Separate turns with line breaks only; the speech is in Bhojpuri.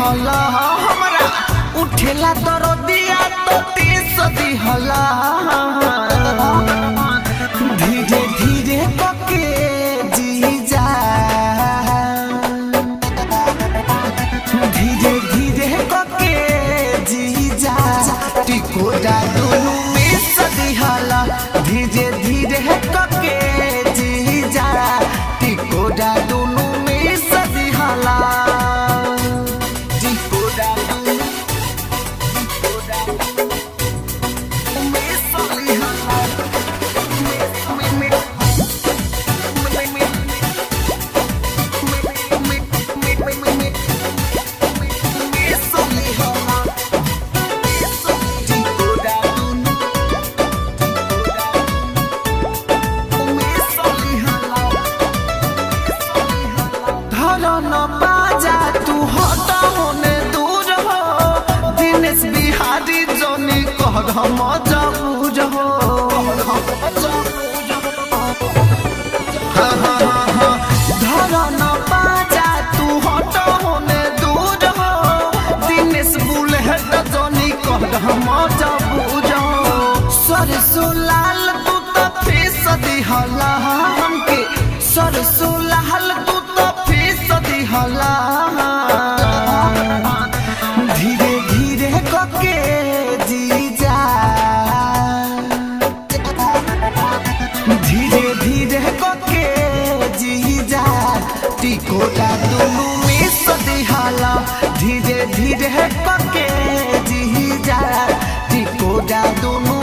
दिहला हमरा उठेला दरदिया तो तीस दिहला धीरे धीरे पके जीजा धीरे धीरे पके जीजा टिकोड़ा दुनु मिस दिहला धीरे धीरे पके जीजा टिकोड़ा दुनु मिस दिहला न बाजा तू हटा होने दूर हो दिनेश बिहारी जोनी कह मजबूर हो धर न बाजा तू हटा होने दूर हो दिनेश बुलेट जोनी कह मजबूर हो सरसों लाल तू तो फीस दिहला हमके सरसों लाल तू तो फीस दिहला धीरे धीरे कके जीजा धीरे धीरे कके जीजा टिकोड़ा दुनु मिस दिहला धीरे धीरे कके जीजा टिकोड़ा दुनु